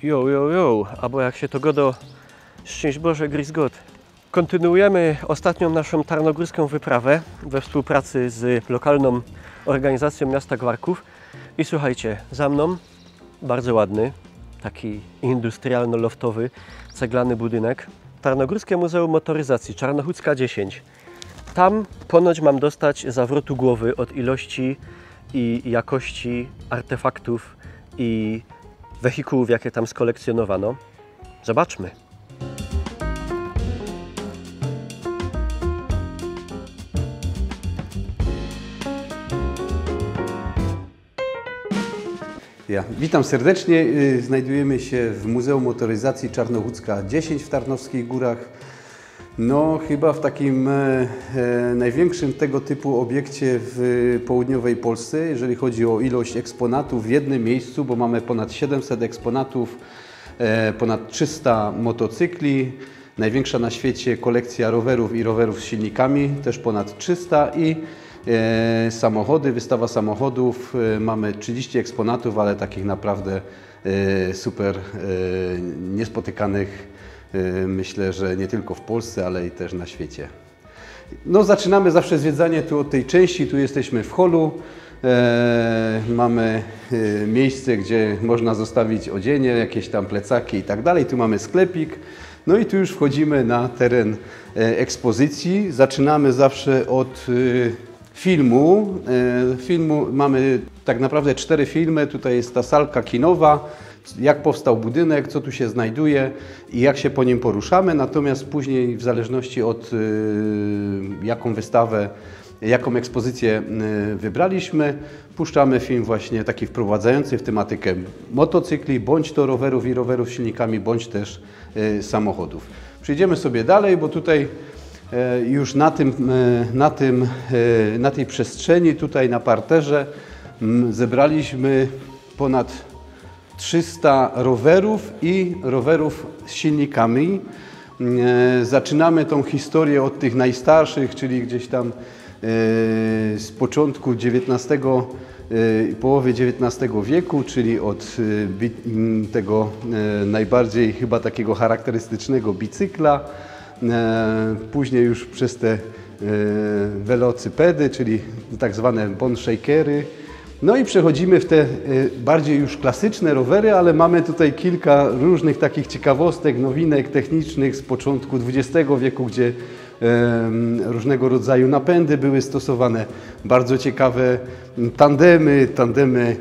Jo, albo jak się to godo, szczęść Boże, gris God. Kontynuujemy ostatnią naszą tarnogórską wyprawę we współpracy z lokalną organizacją miasta Gwarków. I słuchajcie, za mną bardzo ładny, taki industrialno-loftowy, ceglany budynek. Tarnogórskie Muzeum Motoryzacji, Czarnochódzka 10. Tam ponoć mam dostać zawrotu głowy od ilości i jakości artefaktów i wehikułów, jakie tam skolekcjonowano. Zobaczmy. Witam serdecznie. Znajdujemy się w Muzeum Motoryzacji Czarnochódzka 10 w Tarnowskich Górach. No chyba w takim największym tego typu obiekcie w południowej Polsce, jeżeli chodzi o ilość eksponatów w jednym miejscu, bo mamy ponad 700 eksponatów, ponad 300 motocykli, największa na świecie kolekcja rowerów i rowerów z silnikami, też ponad 300 i samochody, wystawa samochodów, mamy 30 eksponatów, ale takich naprawdę super niespotykanych, myślę, że nie tylko w Polsce, ale i też na świecie. No, zaczynamy zawsze zwiedzanie tu od tej części, tu jesteśmy w holu, mamy miejsce, gdzie można zostawić odzienie, jakieś tam plecaki i tak dalej, tu mamy sklepik. No i tu już wchodzimy na teren ekspozycji, zaczynamy zawsze od filmu. Mamy tak naprawdę 4 filmy. Tutaj jest ta salka kinowa, jak powstał budynek, co tu się znajduje i jak się po nim poruszamy. Natomiast później, w zależności od jaką wystawę, jaką ekspozycję wybraliśmy, puszczamy film właśnie taki wprowadzający w tematykę motocykli, bądź to rowerów i rowerów z silnikami, bądź też samochodów. Przejdziemy sobie dalej, bo tutaj już na tej przestrzeni, tutaj na parterze zebraliśmy ponad 300 rowerów i rowerów z silnikami. Zaczynamy tą historię od tych najstarszych, czyli gdzieś tam z początku XIX, połowy XIX wieku, czyli od tego najbardziej chyba takiego charakterystycznego bicykla, później już przez te welocypedy, czyli tak zwane bondshakery. No i przechodzimy w te bardziej już klasyczne rowery, ale mamy tutaj kilka różnych takich ciekawostek, nowinek technicznych z początku XX wieku, gdzie różnego rodzaju napędy były stosowane. Bardzo ciekawe tandemy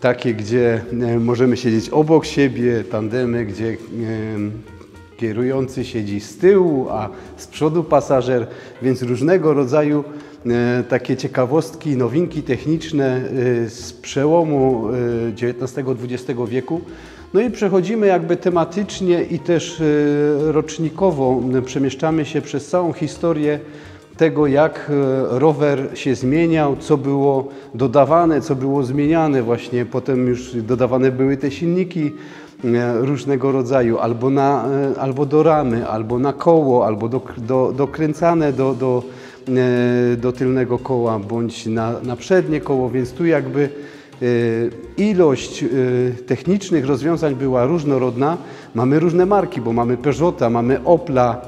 takie, gdzie możemy siedzieć obok siebie, tandemy, gdzie kierujący siedzi z tyłu, a z przodu pasażer, więc różnego rodzaju takie ciekawostki, nowinki techniczne z przełomu XIX-XX wieku. No i przechodzimy jakby tematycznie i też rocznikowo, przemieszczamy się przez całą historię tego, jak rower się zmieniał, co było dodawane, co było zmieniane. Właśnie potem już dodawane były te silniki różnego rodzaju, albo do ramy, albo na koło, albo dokręcane do tylnego koła, bądź na przednie koło, więc tu jakby ilość technicznych rozwiązań była różnorodna. Mamy różne marki, bo mamy Peugeota, mamy Opla,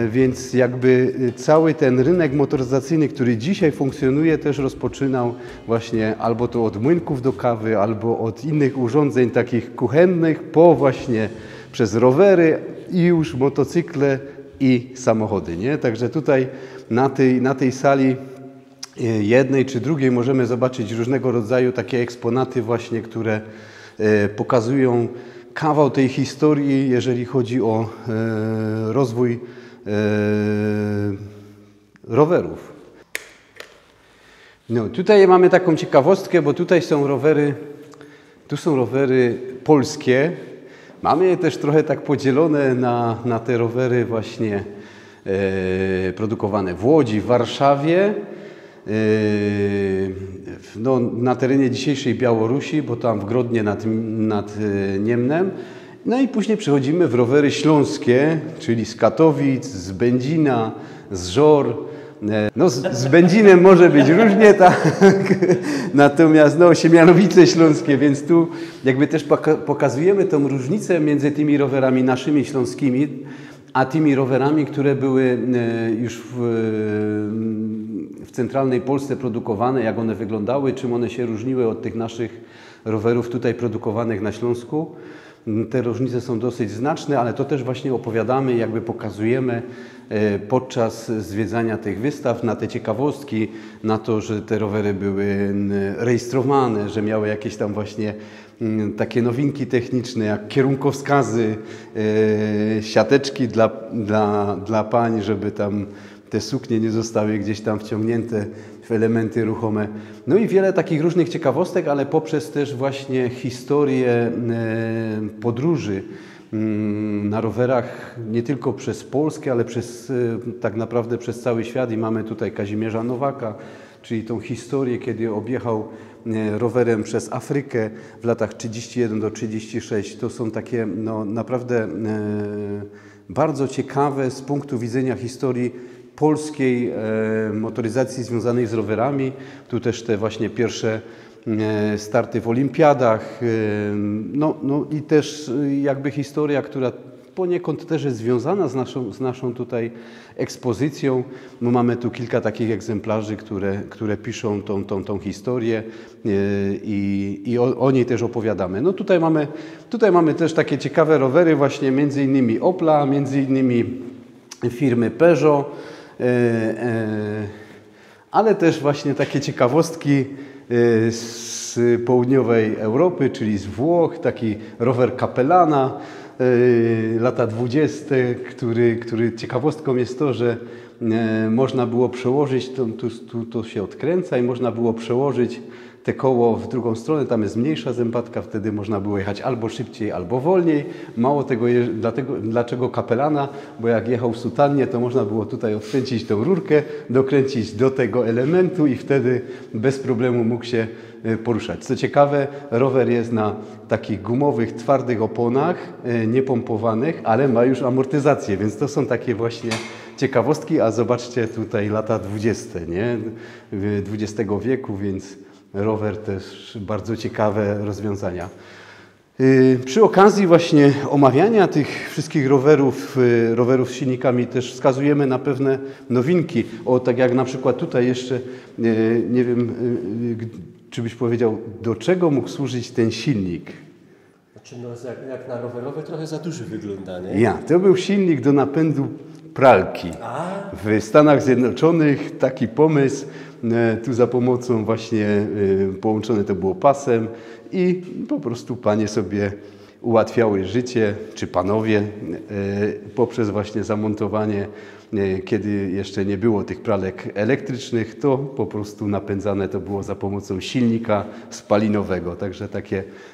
więc jakby cały ten rynek motoryzacyjny, który dzisiaj funkcjonuje, też rozpoczynał właśnie albo to od młynków do kawy, albo od innych urządzeń takich kuchennych, po właśnie przez rowery i już motocykle i samochody, nie? Także tutaj na tej sali jednej czy drugiej możemy zobaczyć różnego rodzaju takie eksponaty właśnie, które pokazują kawał tej historii, jeżeli chodzi o rozwój rowerów. No, tutaj mamy taką ciekawostkę, bo tutaj są rowery, polskie. Mamy je też trochę tak podzielone na te rowery właśnie produkowane w Łodzi, w Warszawie, no, na terenie dzisiejszej Białorusi, bo tam w Grodnie nad Niemnem. No i później przechodzimy w rowery śląskie, czyli z Katowic, z Będzina, z Żor, No z benzinem może być różnie, tak. Natomiast no, Siemianowice Śląskie, więc tu jakby też pokazujemy tą różnicę między tymi rowerami naszymi śląskimi, a tymi rowerami, które były już w centralnej Polsce produkowane, jak one wyglądały, czym one się różniły od tych naszych rowerów tutaj produkowanych na Śląsku. Te różnice są dosyć znaczne, ale to też właśnie opowiadamy, jakby pokazujemy podczas zwiedzania tych wystaw na te ciekawostki, na to, że te rowery były rejestrowane, że miały jakieś tam właśnie takie nowinki techniczne, jak kierunkowskazy, siateczki dla pań, żeby tam te suknie nie zostały gdzieś tam wciągnięte w elementy ruchome. No i wiele takich różnych ciekawostek, ale poprzez też właśnie historię podróży na rowerach, nie tylko przez Polskę, ale tak naprawdę przez cały świat. I mamy tutaj Kazimierza Nowaka, czyli tą historię, kiedy objechał rowerem przez Afrykę w latach 31 do 36. To są takie no, naprawdę bardzo ciekawe z punktu widzenia historii polskiej motoryzacji związanej z rowerami. Tu też te właśnie pierwsze starty w olimpiadach. No i też jakby historia, która poniekąd też jest związana z naszą tutaj ekspozycją. No mamy tu kilka takich egzemplarzy, które piszą tą historię i o niej też opowiadamy. No tutaj mamy też takie ciekawe rowery właśnie między innymi Opla, między innymi firmy Peugeot, ale też właśnie takie ciekawostki z południowej Europy, czyli z Włoch, taki rower Capellana, lata 20, który ciekawostką jest to, że można było przełożyć, tu się odkręca i można było przełożyć te koło w drugą stronę, tam jest mniejsza zębatka, wtedy można było jechać albo szybciej, albo wolniej. Mało tego, dlaczego Capellana? Bo jak jechał w sutannie, to można było tutaj odkręcić tą rurkę, dokręcić do tego elementu i wtedy bez problemu mógł się poruszać. Co ciekawe, rower jest na takich gumowych, twardych oponach, niepompowanych, ale ma już amortyzację, więc to są takie właśnie ciekawostki, a zobaczcie tutaj lata 20, nie? XX wieku, więc rower też bardzo ciekawe rozwiązania. Przy okazji właśnie omawiania tych wszystkich rowerów z silnikami też wskazujemy na pewne nowinki. Tak jak na przykład tutaj jeszcze, nie wiem, czy byś powiedział, do czego mógł służyć ten silnik? Znaczy, no, jak na rowerowe trochę za duży wygląda, nie? To był silnik do napędu pralki. W Stanach Zjednoczonych taki pomysł, tu za pomocą właśnie połączone to było pasem i po prostu panie sobie ułatwiały życie, czy panowie, poprzez właśnie zamontowanie, kiedy jeszcze nie było tych pralek elektrycznych, to po prostu napędzane to było za pomocą silnika spalinowego, także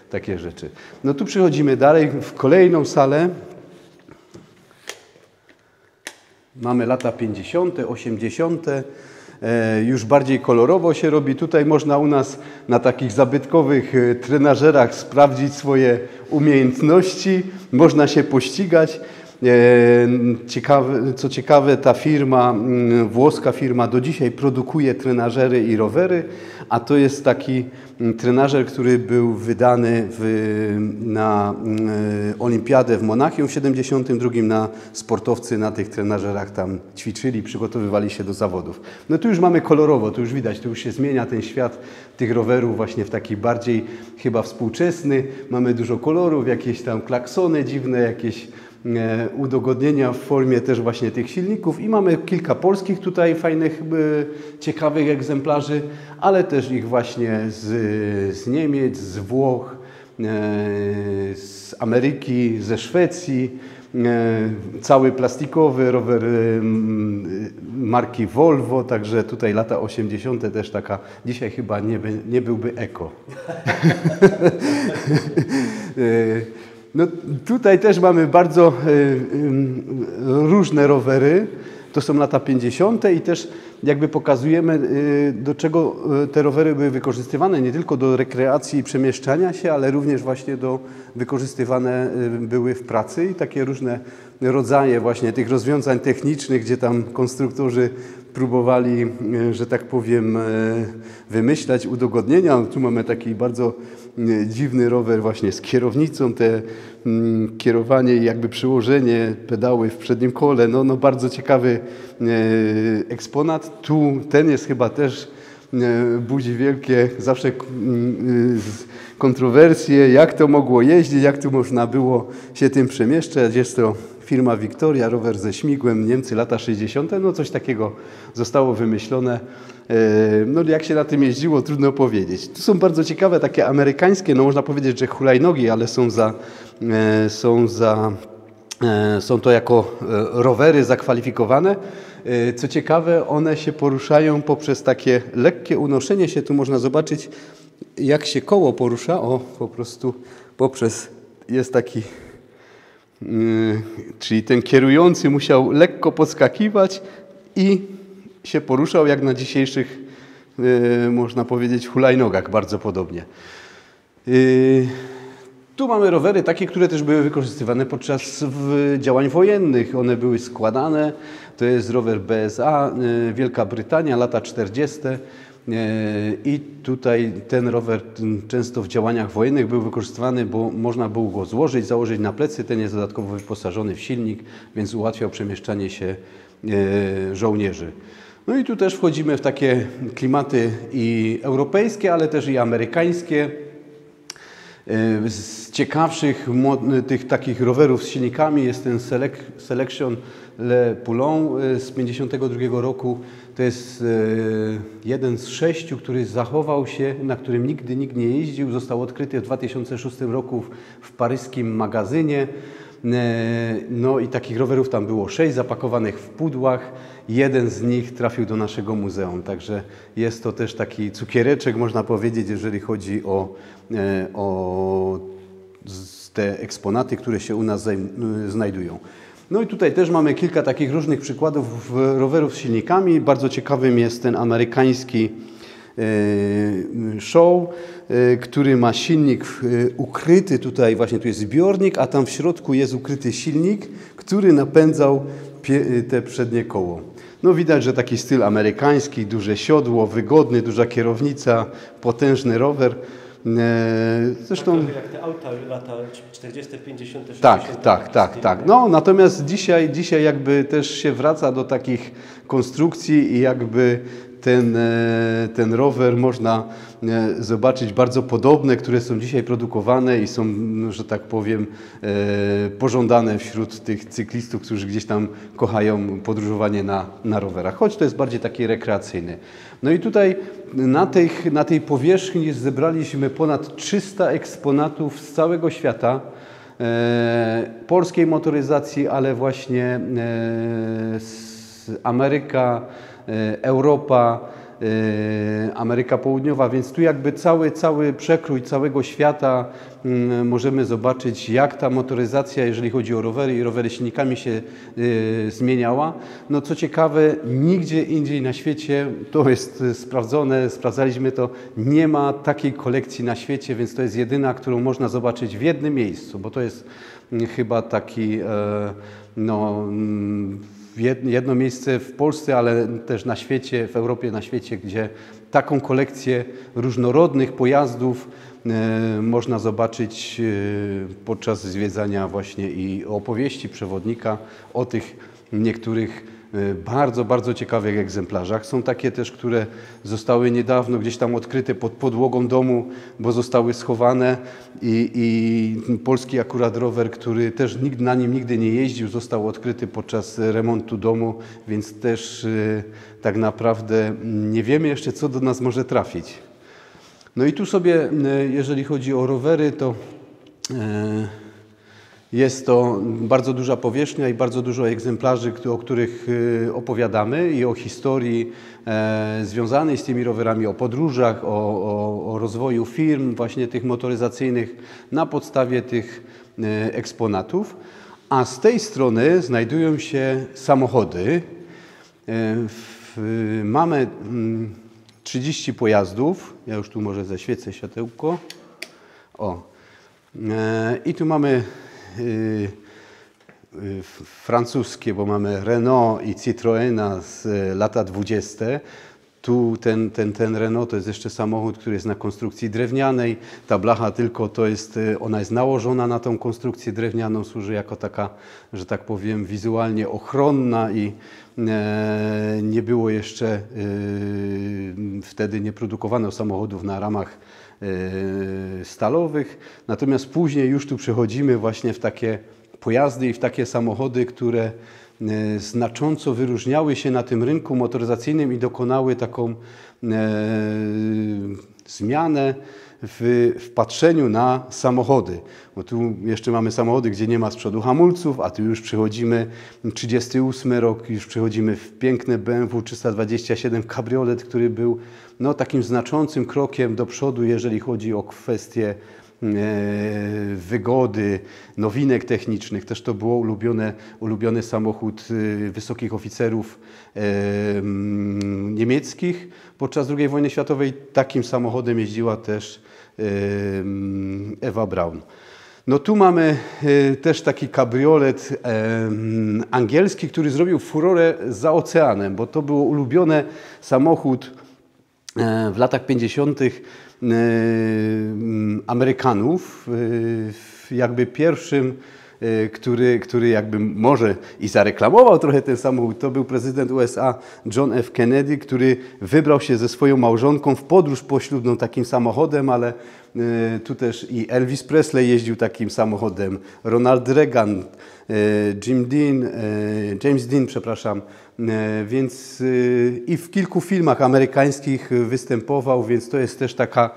takie rzeczy. No tu przechodzimy dalej w kolejną salę. Mamy lata 50., 80., już bardziej kolorowo się robi. Tutaj można u nas na takich zabytkowych trenażerach sprawdzić swoje umiejętności, można się pościgać. Co ciekawe, ta firma, włoska firma do dzisiaj produkuje trenażery i rowery, a to jest taki trenażer, który był wydany na olimpiadę w Monachium w 72. Sportowcy na tych trenażerach tam ćwiczyli, przygotowywali się do zawodów. No tu już mamy kolorowo, tu już widać, tu już się zmienia ten świat tych rowerów właśnie w taki bardziej chyba współczesny. Mamy dużo kolorów, jakieś tam klaksony dziwne, jakieś udogodnienia w formie też właśnie tych silników i mamy kilka polskich tutaj fajnych, ciekawych egzemplarzy, ale też ich właśnie z Niemiec, z Włoch, z Ameryki, ze Szwecji. Cały plastikowy rower marki Volvo, także tutaj lata 80. też taka, dzisiaj chyba nie byłby eko. No, tutaj też mamy bardzo różne rowery, to są lata 50. i też jakby pokazujemy, do czego te rowery były wykorzystywane, nie tylko do rekreacji i przemieszczania się, ale również właśnie wykorzystywane były w pracy i takie różne rodzaje właśnie tych rozwiązań technicznych, gdzie tam konstruktorzy próbowali, że tak powiem, wymyślać udogodnienia. Tu mamy taki bardzo dziwny rower właśnie z kierownicą, te kierowanie i jakby przyłożenie, pedały w przednim kole. No bardzo ciekawy eksponat. Tu ten jest chyba też budzi wielkie zawsze kontrowersje, jak to mogło jeździć, jak tu można było się tym przemieszczać. Jest to firma Victoria, rower ze śmigłem, Niemcy, lata 60. No coś takiego zostało wymyślone. No jak się na tym jeździło, trudno powiedzieć. Tu są bardzo ciekawe takie amerykańskie, no można powiedzieć, że hulajnogi, ale są to jako rowery zakwalifikowane. Co ciekawe, one się poruszają poprzez takie lekkie unoszenie się. Tu można zobaczyć, jak się koło porusza. O, po prostu poprzez jest taki, czyli ten kierujący musiał lekko podskakiwać i się poruszał jak na dzisiejszych, można powiedzieć, hulajnogach, bardzo podobnie. Tu mamy rowery takie, które też były wykorzystywane podczas działań wojennych. One były składane. To jest rower BSA, Wielka Brytania, lata 40. I tutaj ten rower często w działaniach wojennych był wykorzystywany, bo można było go złożyć, założyć na plecy. Ten jest dodatkowo wyposażony w silnik, więc ułatwiał przemieszczanie się żołnierzy. No i tu też wchodzimy w takie klimaty i europejskie, ale też i amerykańskie. Z ciekawszych tych takich rowerów z silnikami jest ten Selection Le Poulon z 1952 roku. To jest jeden z 6, który zachował się, na którym nigdy nikt nie jeździł. Został odkryty w 2006 roku w paryskim magazynie. No i takich rowerów tam było 6 zapakowanych w pudłach. Jeden z nich trafił do naszego muzeum, także jest to też taki cukiereczek, można powiedzieć, jeżeli chodzi o te eksponaty, które się u nas znajdują. No i tutaj też mamy kilka takich różnych przykładów rowerów z silnikami. Bardzo ciekawym jest ten amerykański Show, który ma silnik ukryty tutaj, właśnie tu jest zbiornik, a tam w środku jest ukryty silnik, który napędzał te przednie koło. No widać, że taki styl amerykański, duże siodło, wygodny, duża kierownica, potężny rower. Zresztą tak jak te auta lata 40, 50, 60. Tak. No, natomiast dzisiaj jakby też się wraca do takich konstrukcji i jakby ten rower można zobaczyć bardzo podobne, które są dzisiaj produkowane i są, że tak powiem, pożądane wśród tych cyklistów, którzy gdzieś tam kochają podróżowanie na rowerach, choć to jest bardziej taki rekreacyjny. No i tutaj na tej powierzchni zebraliśmy ponad 300 eksponatów z całego świata, polskiej motoryzacji, ale właśnie Ameryka, Europa, Ameryka Południowa, więc tu jakby cały przekrój całego świata możemy zobaczyć, jak ta motoryzacja, jeżeli chodzi o rowery i rowery silnikami się zmieniała. No co ciekawe, nigdzie indziej na świecie, to jest sprawdzone, sprawdzaliśmy to, nie ma takiej kolekcji na świecie, więc to jest jedyna, którą można zobaczyć w jednym miejscu, bo to jest chyba taki jedno miejsce w Polsce, ale też na świecie, w Europie, na świecie, gdzie taką kolekcję różnorodnych pojazdów można zobaczyć podczas zwiedzania właśnie i opowieści przewodnika o tych niektórych bardzo, bardzo ciekawych egzemplarzach. Są takie też, które zostały niedawno gdzieś tam odkryte pod podłogą domu, bo zostały schowane i polski akurat rower, który też nikt na nim nigdy nie jeździł, został odkryty podczas remontu domu, więc też tak naprawdę nie wiemy jeszcze, co do nas może trafić. No i tu sobie, jeżeli chodzi o rowery, to jest to bardzo duża powierzchnia i bardzo dużo egzemplarzy, o których opowiadamy i o historii związanej z tymi rowerami, o podróżach, o rozwoju firm właśnie tych motoryzacyjnych na podstawie tych eksponatów. A z tej strony znajdują się samochody. Mamy 30 pojazdów. Ja już tu może zaświecę światełko. I tu mamy francuskie, bo mamy Renault i Citroena z lata 20. Tu ten Renault to jest jeszcze samochód, który jest na konstrukcji drewnianej. Ta blacha tylko to jest, ona jest nałożona na tą konstrukcję drewnianą, służy jako taka, że tak powiem, wizualnie ochronna i nie było jeszcze, wtedy nie produkowano samochodów na ramach stalowych. Natomiast później już tu przechodzimy właśnie w takie pojazdy i w takie samochody, które znacząco wyróżniały się na tym rynku motoryzacyjnym i dokonały taką zmianę w patrzeniu na samochody. Bo tu jeszcze mamy samochody, gdzie nie ma z przodu hamulców, a tu już przechodzimy 38 rok, już przechodzimy w piękne BMW 327 Cabriolet, który był no, takim znaczącym krokiem do przodu, jeżeli chodzi o kwestie wygody, nowinek technicznych. Też to było ulubiony samochód wysokich oficerów niemieckich. Podczas II wojny światowej takim samochodem jeździła też Ewa Braun. No tu mamy też taki kabriolet angielski, który zrobił furorę za oceanem, bo to był ulubiony samochód w latach 50. Amerykanów. Jakby pierwszym, który jakby może i zareklamował trochę ten samochód, to był prezydent USA John F. Kennedy, który wybrał się ze swoją małżonką w podróż poślubną takim samochodem, ale tu też i Elvis Presley jeździł takim samochodem, Ronald Reagan, James Dean, przepraszam, więc i w kilku filmach amerykańskich występował, więc to jest też taka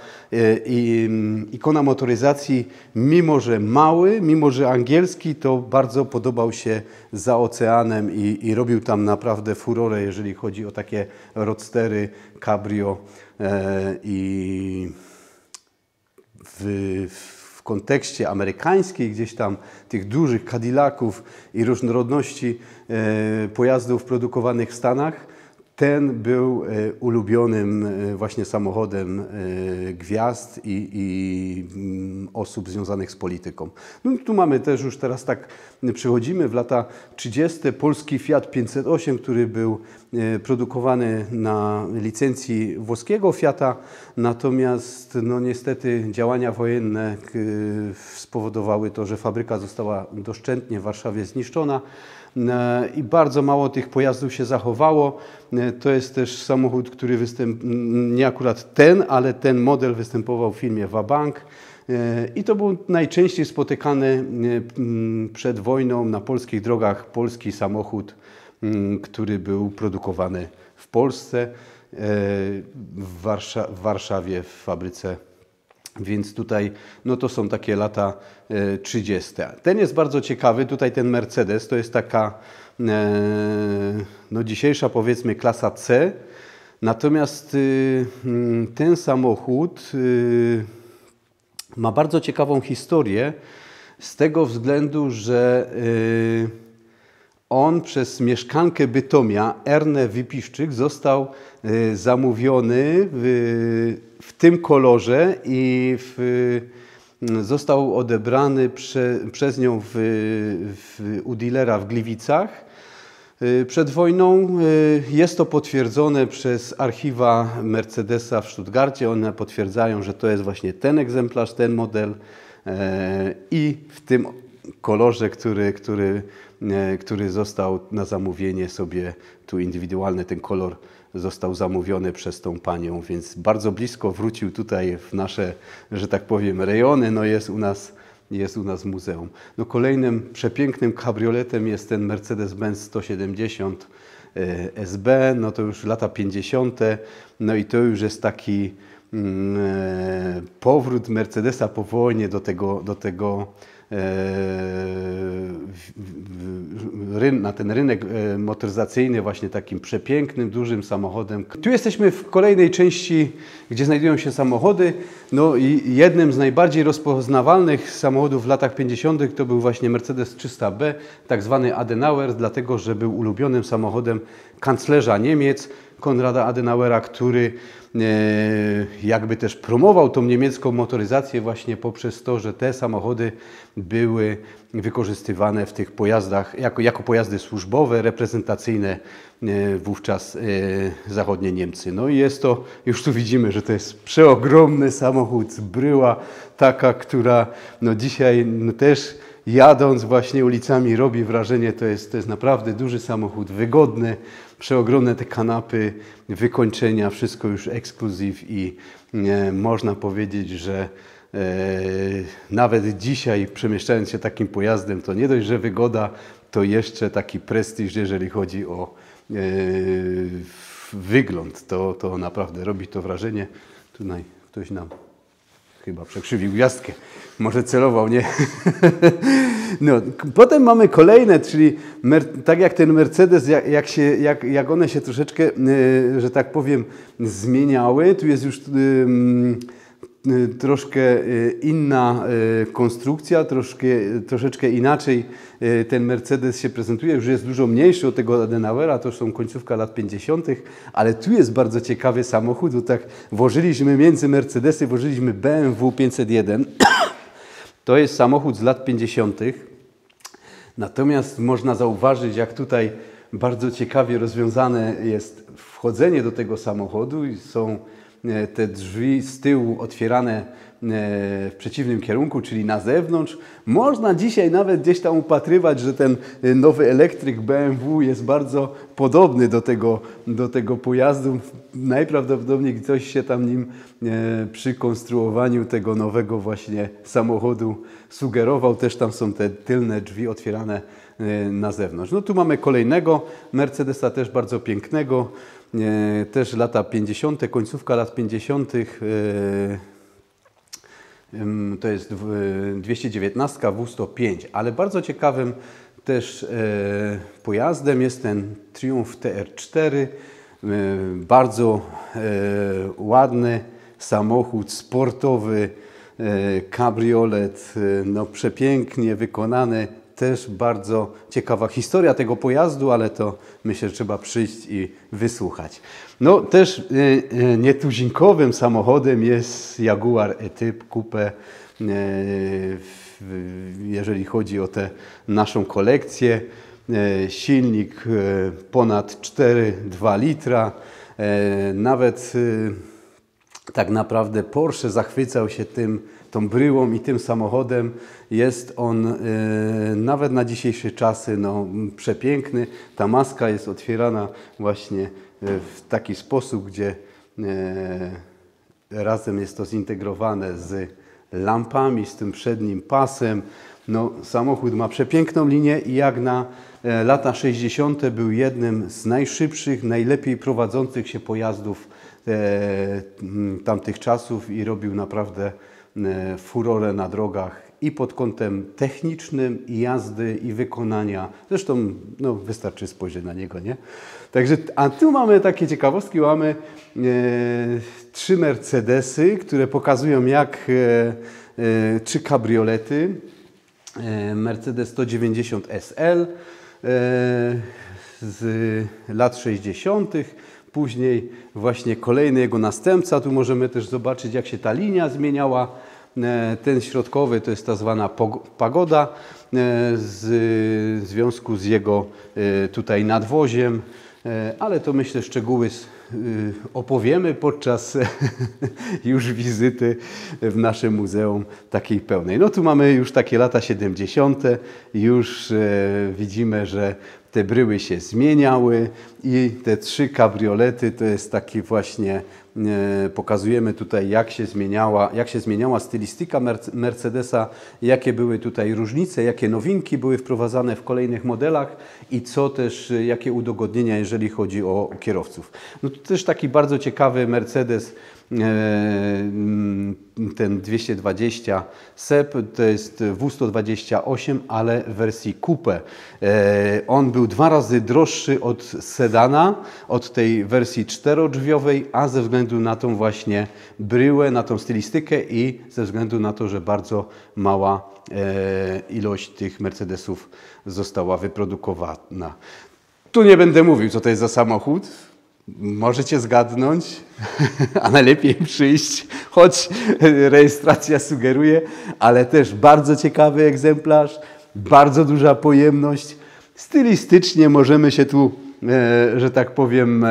ikona motoryzacji, mimo że mały, mimo że angielski, to bardzo podobał się za oceanem i robił tam naprawdę furorę, jeżeli chodzi o takie roadstery, cabrio i w kontekście amerykańskiej, gdzieś tam tych dużych Cadillaców i różnorodności pojazdów produkowanych w Stanach, ten był ulubionym właśnie samochodem gwiazd i osób związanych z polityką. No, tu mamy też już teraz tak, przechodzimy w lata 30. polski Fiat 508, który był produkowany na licencji włoskiego Fiata, natomiast no niestety działania wojenne spowodowały to, że fabryka została doszczętnie w Warszawie zniszczona. I bardzo mało tych pojazdów się zachowało. To jest też samochód, który nie akurat ten, ale ten model występował w filmie Wabank. I to był najczęściej spotykany przed wojną na polskich drogach polski samochód, który był produkowany w Polsce, w Warszawie, w fabryce. Więc tutaj no to są takie lata 30. Ten jest bardzo ciekawy, tutaj ten Mercedes, to jest taka no dzisiejsza powiedzmy klasa C. Natomiast ten samochód ma bardzo ciekawą historię z tego względu, że on mieszkankę Bytomia, Ernę Wypiszczyk, został zamówiony w tym kolorze i został odebrany przez nią u dealera w Gliwicach. Przed wojną jest to potwierdzone przez archiwa Mercedesa w Stuttgarcie. One potwierdzają, że to jest właśnie ten egzemplarz, ten model i w tym kolorze, który został na zamówienie sobie, tu indywidualny ten kolor został zamówiony przez tą panią, więc bardzo blisko wrócił tutaj w nasze, że tak powiem, rejony, no jest u nas muzeum. No kolejnym przepięknym kabrioletem jest ten Mercedes-Benz 170 SB, no to już lata 50. No i to już jest taki powrót Mercedesa po wojnie do tego na ten rynek motoryzacyjny właśnie takim przepięknym, dużym samochodem. Tu jesteśmy w kolejnej części, gdzie znajdują się samochody. No i jednym z najbardziej rozpoznawalnych samochodów w latach 50. to był właśnie Mercedes 300B, tak zwany Adenauer, dlatego że był ulubionym samochodem kanclerza Niemiec, Konrada Adenauera, który jakby też promował tą niemiecką motoryzację właśnie poprzez to, że te samochody były wykorzystywane w tych pojazdach jako pojazdy służbowe, reprezentacyjne wówczas zachodnie Niemcy. No i jest to, już tu widzimy, że to jest przeogromny samochód, bryła taka, która no dzisiaj no też jadąc właśnie ulicami robi wrażenie, to jest naprawdę duży samochód, wygodny, przeogromne te kanapy, wykończenia, wszystko już ekskluzyw i można powiedzieć, że nawet dzisiaj przemieszczając się takim pojazdem, to nie dość, że wygoda, to jeszcze taki prestiż, jeżeli chodzi o wygląd. To naprawdę robi to wrażenie. Tutaj ktoś nam chyba przekrzywił gwiazdkę. Może celował, nie? No, potem mamy kolejne, czyli tak jak ten Mercedes, jak one się troszeczkę, że tak powiem, zmieniały. Tu jest już troszkę inna konstrukcja, troszeczkę inaczej ten Mercedes się prezentuje. Już jest dużo mniejszy od tego Adenauera, to są końcówka lat 50., ale tu jest bardzo ciekawy samochód, bo tak włożyliśmy między Mercedesy, włożyliśmy BMW 501. To jest samochód z lat 50. Natomiast można zauważyć, jak tutaj bardzo ciekawie rozwiązane jest wchodzenie do tego samochodu i są te drzwi z tyłu otwierane w przeciwnym kierunku, czyli na zewnątrz. Można dzisiaj nawet gdzieś tam upatrywać, że ten nowy elektryk BMW jest bardzo podobny do tego pojazdu. Najprawdopodobniej ktoś się tam nim przy konstruowaniu tego nowego właśnie samochodu sugerował. Też tam są te tylne drzwi otwierane na zewnątrz. No tu mamy kolejnego Mercedesa, też bardzo pięknego. Też lata 50., końcówka lat 50. To jest 219 W105, ale bardzo ciekawym też pojazdem jest ten Triumph TR4. Bardzo ładny samochód sportowy, kabriolet, no przepięknie wykonany. Też bardzo ciekawa historia tego pojazdu, ale to myślę, że trzeba przyjść i wysłuchać. No też nietuzinkowym samochodem jest Jaguar E-Type Coupe, jeżeli chodzi o tę naszą kolekcję. Silnik ponad 4,2 litra. Nawet tak naprawdę Porsche zachwycał się tą bryłą i tym samochodem. Jest on nawet na dzisiejsze czasy no, przepiękny. Ta maska jest otwierana właśnie w taki sposób, gdzie razem jest to zintegrowane z lampami, z tym przednim pasem. No, samochód ma przepiękną linię i jak na lata 60. był jednym z najszybszych, najlepiej prowadzących się pojazdów tamtych czasów i robił naprawdę furorę na drogach i pod kątem technicznym, i jazdy, i wykonania. Zresztą no, wystarczy spojrzeć na niego, nie? Także, a tu mamy takie ciekawostki, mamy 3 Mercedesy, które pokazują jak 3 kabriolety. Mercedes 190 SL z lat 60. Później właśnie kolejny jego następca. Tu możemy też zobaczyć, jak się ta linia zmieniała. Ten środkowy to jest ta zwana Pagoda w związku z jego tutaj nadwoziem, ale to myślę szczegóły opowiemy podczas już wizyty w naszym muzeum takiej pełnej. No tu mamy już takie lata 70. Już widzimy, że te bryły się zmieniały i te 3 kabriolety to jest taki właśnie, pokazujemy tutaj jak się zmieniała stylistyka Mercedesa, jakie były tutaj różnice, jakie nowinki były wprowadzane w kolejnych modelach i co też, jakie udogodnienia, jeżeli chodzi o kierowców. No to też taki bardzo ciekawy Mercedes, ten 220 SEP, to jest W128, ale w wersji coupe. On był 2 razy droższy od sedana, od tej wersji 4-drzwiowej, a ze względu na tą właśnie bryłę, na tą stylistykę i ze względu na to, że bardzo mała ilość tych Mercedesów została wyprodukowana. Tu nie będę mówił, co to jest za samochód. Możecie zgadnąć, a najlepiej przyjść, choć rejestracja sugeruje, ale też bardzo ciekawy egzemplarz, bardzo duża pojemność. Stylistycznie możemy się tu, że tak powiem,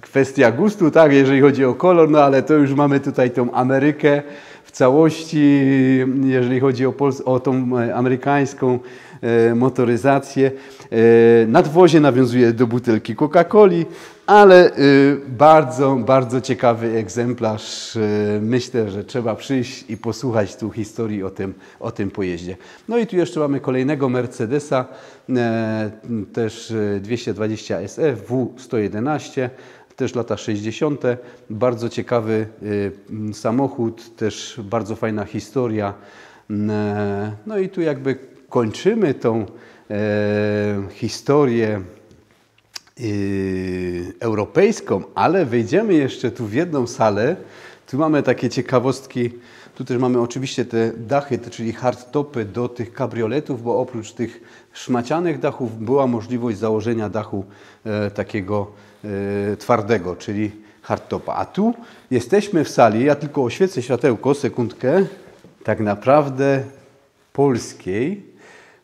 kwestia gustu, tak, jeżeli chodzi o kolor, no ale to już mamy tutaj tą Amerykę w całości, jeżeli chodzi o tą amerykańską motoryzację. Nadwozie nawiązuje do butelki Coca-Coli, ale bardzo, bardzo ciekawy egzemplarz. Myślę, że trzeba przyjść i posłuchać tu historii o tym pojeździe. No i tu jeszcze mamy kolejnego Mercedesa, też 220 SE W111, też lata 60. Bardzo ciekawy samochód, też bardzo fajna historia. No i tu jakby kończymy tą historię europejską, ale wejdziemy jeszcze tu w jedną salę. Tu mamy takie ciekawostki. Tu też mamy oczywiście te dachy, czyli hardtopy do tych kabrioletów, bo oprócz tych szmacianych dachów była możliwość założenia dachu takiego twardego, czyli hardtopa. A tu jesteśmy w sali, ja tylko oświecę światełko, sekundkę, tak naprawdę polskiej.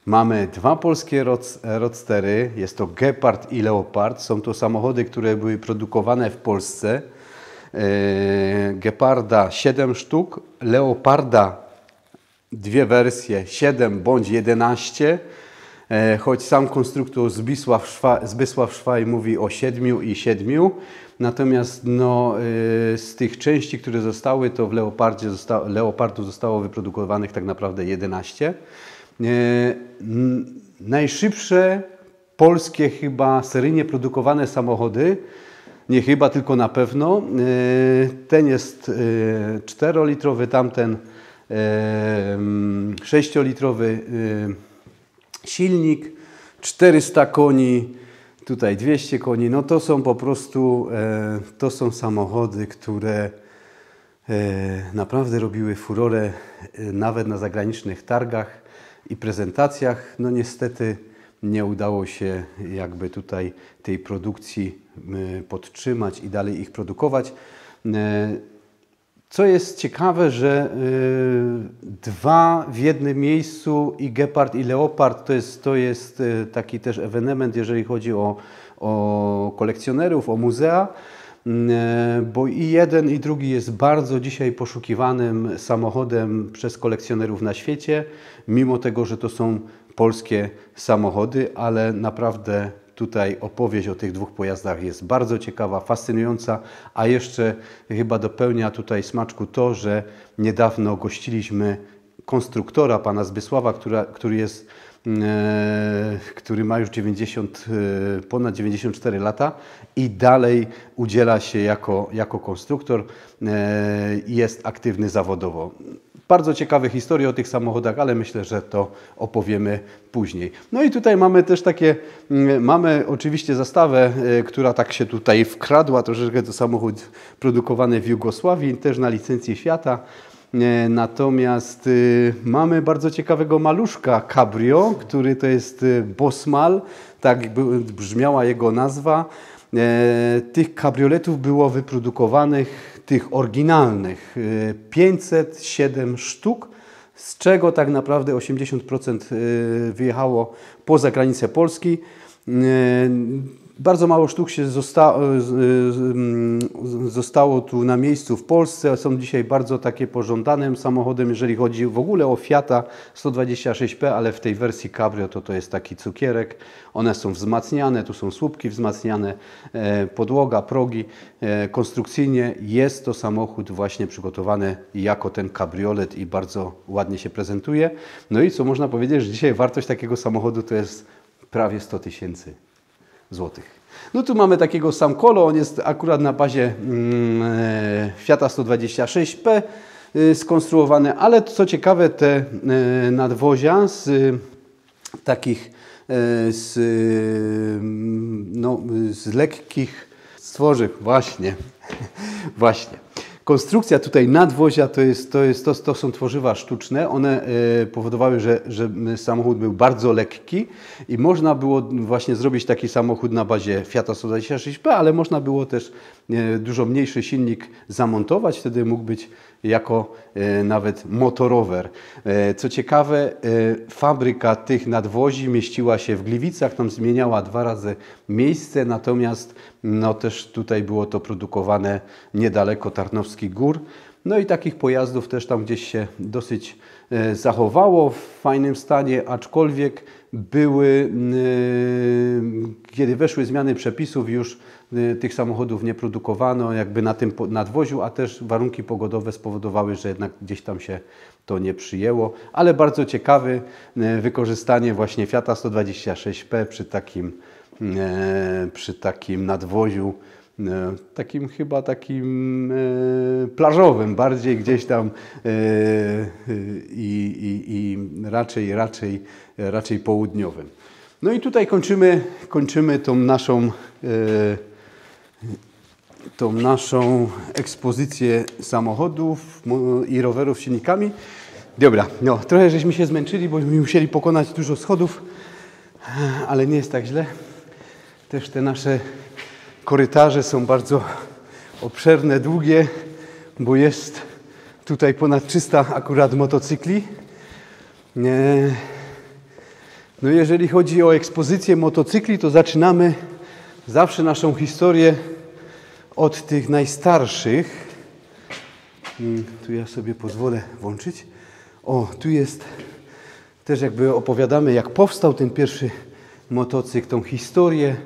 Mamy dwa polskie roadstery, jest to Gepard i Leopard. Są to samochody, które były produkowane w Polsce. Geparda 7 sztuk, Leoparda dwie wersje 7 bądź 11, choć sam konstruktor Zbysław Szwaj mówi o 7 i 7. Natomiast no, z tych części, które zostały, to w Leopardu zostało wyprodukowanych tak naprawdę 11. Najszybsze polskie chyba seryjnie produkowane samochody, nie chyba, tylko na pewno. Ten jest 4-litrowy, tamten 6-litrowy silnik, 400 koni, tutaj 200 koni. No to są po prostu, to są samochody, które naprawdę robiły furorę nawet na zagranicznych targach i prezentacjach. No niestety nie udało się jakby tutaj tej produkcji podtrzymać i dalej ich produkować. Co jest ciekawe, że dwa w jednym miejscu, i Gepard i Leopard, to jest taki też ewenement, jeżeli chodzi o kolekcjonerów, o muzea, bo i jeden i drugi jest bardzo dzisiaj poszukiwanym samochodem przez kolekcjonerów na świecie, mimo tego, że to są polskie samochody, ale naprawdę tutaj opowieść o tych dwóch pojazdach jest bardzo ciekawa, fascynująca, a jeszcze chyba dopełnia tutaj smaczku to, że niedawno gościliśmy konstruktora, pana Zbysława, który ma już ponad 94 lata i dalej udziela się jako konstruktor i jest aktywny zawodowo. Bardzo ciekawe historie o tych samochodach, ale myślę, że to opowiemy później. No i tutaj mamy też mamy oczywiście zastawę, która tak się tutaj wkradła, troszeczkę to samochód produkowany w Jugosławii, też na licencji Fiata. Natomiast mamy bardzo ciekawego maluszka Cabrio, który to jest Bosmal, tak brzmiała jego nazwa. Tych kabrioletów było wyprodukowanych, tych oryginalnych, 507 sztuk, z czego tak naprawdę 80% wyjechało poza granicę Polski. Bardzo mało sztuk się zostało tu na miejscu w Polsce. Są dzisiaj bardzo takie pożądanym samochodem, jeżeli chodzi w ogóle o Fiata 126P, ale w tej wersji Cabrio to jest taki cukierek. One są wzmacniane, tu są słupki wzmacniane, podłoga, progi. Konstrukcyjnie jest to samochód właśnie przygotowany jako ten kabriolet i bardzo ładnie się prezentuje. No i co można powiedzieć, że dzisiaj wartość takiego samochodu to jest prawie 100 000 złotych. No tu mamy takiego Sam Colo, on jest akurat na bazie Fiata 126P skonstruowany, ale co ciekawe, te nadwozia z lekkich stworzyw, właśnie. Konstrukcja tutaj nadwozia to są tworzywa sztuczne. One powodowały, że samochód był bardzo lekki i można było właśnie zrobić taki samochód na bazie Fiata 126P, ale można było też dużo mniejszy silnik zamontować. Wtedy mógł być jako nawet motorower. Co ciekawe, fabryka tych nadwozi mieściła się w Gliwicach, tam zmieniała 2 razy miejsce, natomiast no też tutaj było to produkowane niedaleko Tarnowskich Gór. No i takich pojazdów też tam gdzieś się dosyć zachowało w fajnym stanie, aczkolwiek były, kiedy weszły zmiany przepisów, już tych samochodów nie produkowano jakby na tym nadwoziu, a też warunki pogodowe spowodowały, że jednak gdzieś tam się to nie przyjęło, ale bardzo ciekawe wykorzystanie właśnie Fiata 126P przy takim nadwoziu, chyba takim plażowym, bardziej gdzieś tam i raczej południowym. No i tutaj kończymy tą naszą ekspozycję samochodów i rowerów z silnikami. Dobra, no trochę żeśmy się zmęczyli, bo musieli pokonać dużo schodów, ale nie jest tak źle. Też te nasze korytarze są bardzo obszerne, długie, bo jest tutaj ponad 300 akurat motocykli. No jeżeli chodzi o ekspozycję motocykli, to zaczynamy zawsze naszą historię od tych najstarszych. Tu ja sobie pozwolę włączyć. O, tu jest też jakby opowiadamy, jak powstał ten pierwszy motocykl, tą historię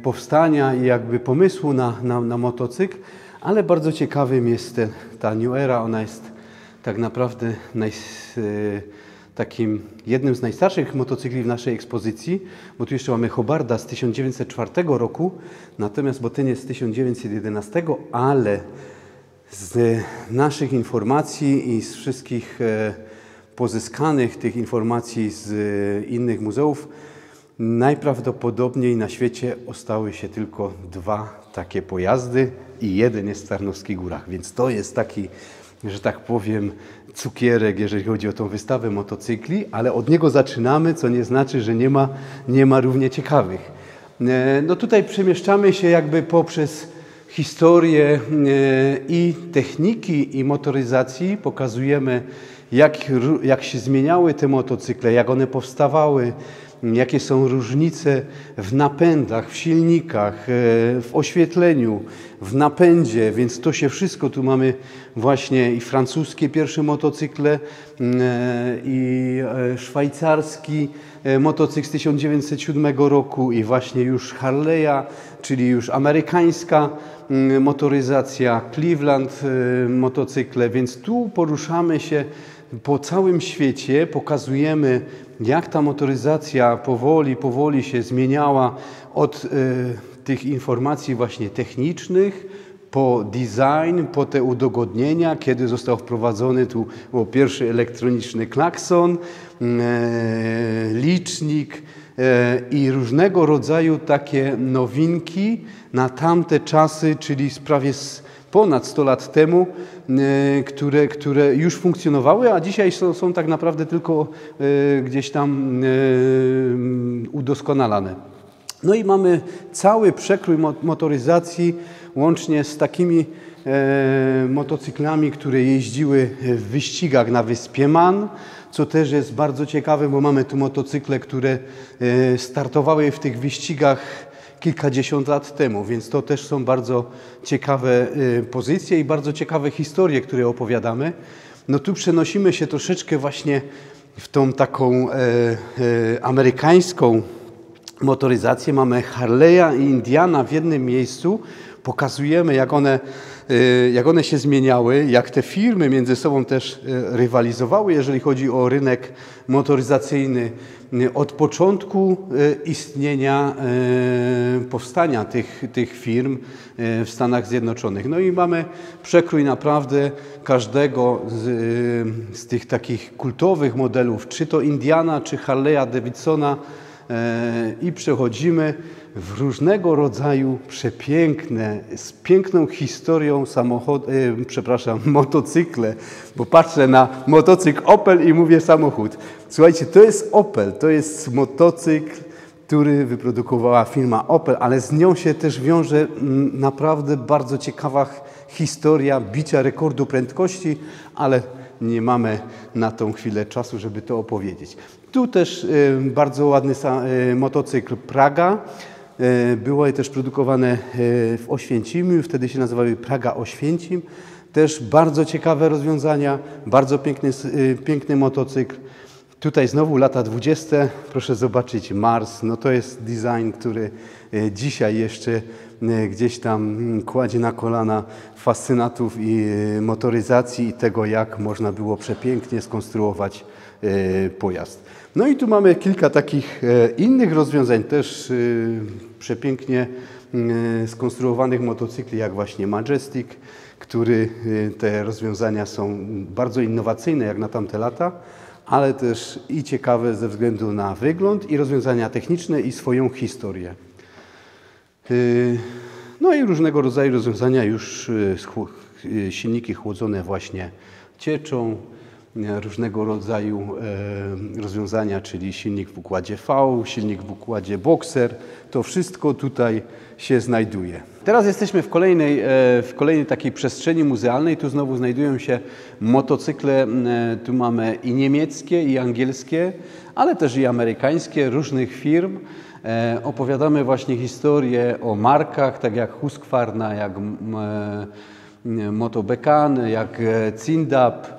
powstania i jakby pomysłu na motocykl, ale bardzo ciekawym jest ta New Era. Ona jest tak naprawdę takim jednym z najstarszych motocykli w naszej ekspozycji, bo tu jeszcze mamy Hobarda z 1904 roku, natomiast bo ten jest z 1911, ale z naszych informacji i z wszystkich pozyskanych tych informacji z innych muzeów najprawdopodobniej na świecie ostały się tylko 2 takie pojazdy i jeden jest w Tarnowskich Górach, więc to jest taki, że tak powiem, cukierek, jeżeli chodzi o tą wystawę motocykli, ale od niego zaczynamy, co nie znaczy, że nie ma równie ciekawych. No tutaj przemieszczamy się jakby poprzez historię i techniki, i motoryzacji. Pokazujemy, jak się zmieniały te motocykle, jak one powstawały, jakie są różnice w napędach, w silnikach, w oświetleniu, w napędzie, więc to się wszystko, tu mamy właśnie i francuskie pierwsze motocykle, i szwajcarski motocykl z 1907 roku i właśnie już Harley'a, czyli już amerykańska motoryzacja, Cleveland motocykle, więc tu poruszamy się po całym świecie, pokazujemy, jak ta motoryzacja powoli się zmieniała od tych informacji właśnie technicznych, po design, po te udogodnienia, kiedy został wprowadzony tu pierwszy elektroniczny klakson, licznik i różnego rodzaju takie nowinki na tamte czasy, czyli prawie ponad 100 lat temu, które już funkcjonowały, a dzisiaj są tak naprawdę tylko gdzieś tam udoskonalane. No i mamy cały przekrój motoryzacji, łącznie z takimi motocyklami, które jeździły w wyścigach na wyspie Man, co też jest bardzo ciekawe, bo mamy tu motocykle, które startowały w tych wyścigach kilkadziesiąt lat temu, więc to też są bardzo ciekawe pozycje i bardzo ciekawe historie, które opowiadamy. No tu przenosimy się troszeczkę właśnie w tą taką amerykańską motoryzację. Mamy Harley'a i Indiana w jednym miejscu. Pokazujemy, jak one się zmieniały, jak te firmy między sobą też rywalizowały, jeżeli chodzi o rynek motoryzacyjny od początku istnienia, powstania tych firm w Stanach Zjednoczonych. No i mamy przekrój naprawdę każdego z tych takich kultowych modelów, czy to Indiana, czy Harley'a Davidsona, i przechodzimy w różnego rodzaju przepiękne, z piękną historią motocykle, bo patrzę na motocykl Opel i mówię samochód. Słuchajcie, to jest Opel, to jest motocykl, który wyprodukowała firma Opel, ale z nią się też wiąże naprawdę bardzo ciekawa historia bicia rekordu prędkości, ale nie mamy na tą chwilę czasu, żeby to opowiedzieć. Tu też bardzo ładny motocykl Praga. Było też produkowane w Oświęcimiu, wtedy się nazywały Praga Oświęcim. Też bardzo ciekawe rozwiązania, bardzo piękny motocykl. Tutaj znowu lata 20. Proszę zobaczyć Mars. No to jest design, który dzisiaj jeszcze gdzieś tam kładzie na kolana fascynatów i motoryzacji i tego, jak można było przepięknie skonstruować pojazd. No i tu mamy kilka takich innych rozwiązań, też przepięknie skonstruowanych motocykli, jak właśnie Majestic, który te rozwiązania są bardzo innowacyjne jak na tamte lata, ale też i ciekawe ze względu na wygląd i rozwiązania techniczne i swoją historię. No i różnego rodzaju rozwiązania już, silniki chłodzone właśnie cieczą, różnego rodzaju rozwiązania, czyli silnik w układzie V, silnik w układzie Boxer. To wszystko tutaj się znajduje. Teraz jesteśmy w kolejnej takiej przestrzeni muzealnej. Tu znowu znajdują się motocykle. Tu mamy i niemieckie, i angielskie, ale też i amerykańskie, różnych firm. Opowiadamy właśnie historię o markach, tak jak Husqvarna, jak Moto Becan, jak Zindab.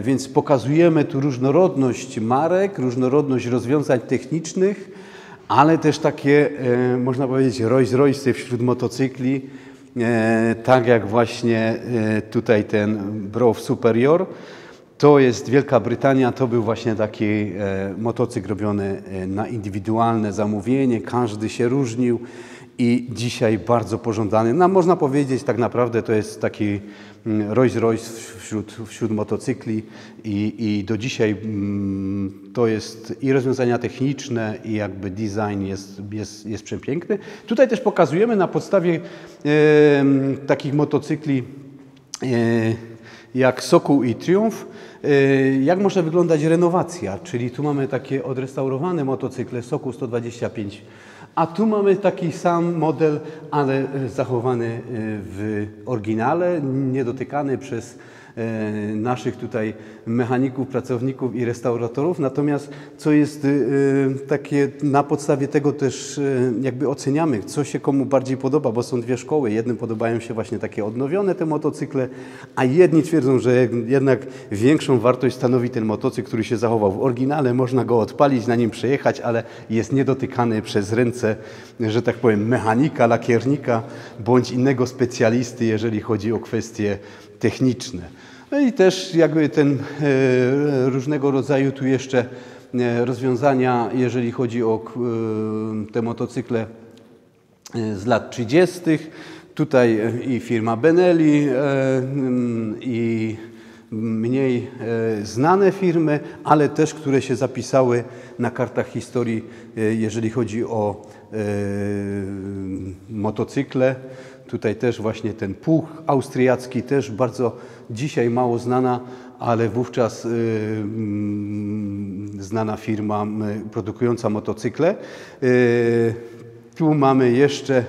Więc pokazujemy tu różnorodność marek, różnorodność rozwiązań technicznych, ale też takie, można powiedzieć, Rolls-Royce wśród motocykli, tak jak właśnie tutaj ten Brough Superior. To jest Wielka Brytania, to był właśnie taki motocykl robiony na indywidualne zamówienie, każdy się różnił i dzisiaj bardzo pożądany. No, można powiedzieć, tak naprawdę to jest taki Rolls-Royce wśród motocykli i do dzisiaj to jest i rozwiązania techniczne, i jakby design jest przepiękny. Tutaj też pokazujemy na podstawie takich motocykli jak Sokół i Triumph, jak może wyglądać renowacja, czyli tu mamy takie odrestaurowane motocykle Sokół 125, a tu mamy taki sam model, ale zachowany w oryginale, niedotykany przez naszych tutaj mechaników, pracowników i restauratorów. Natomiast co jest takie, na podstawie tego też jakby oceniamy, co się komu bardziej podoba, bo są dwie szkoły. Jednym podobają się właśnie takie odnowione te motocykle, a jedni twierdzą, że jednak większą wartość stanowi ten motocykl, który się zachował w oryginale. Można go odpalić, na nim przejechać, ale jest niedotykany przez ręce, że tak powiem, mechanika, lakiernika bądź innego specjalisty, jeżeli chodzi o kwestie techniczne. No i też jakby ten różnego rodzaju tu jeszcze rozwiązania, jeżeli chodzi o te motocykle z lat 30. Tutaj i firma Benelli, i mniej znane firmy, ale też które się zapisały na kartach historii, jeżeli chodzi o motocykle. Tutaj też właśnie ten Puch austriacki, też bardzo dzisiaj mało znana, ale wówczas znana firma produkująca motocykle. Tu mamy jeszcze,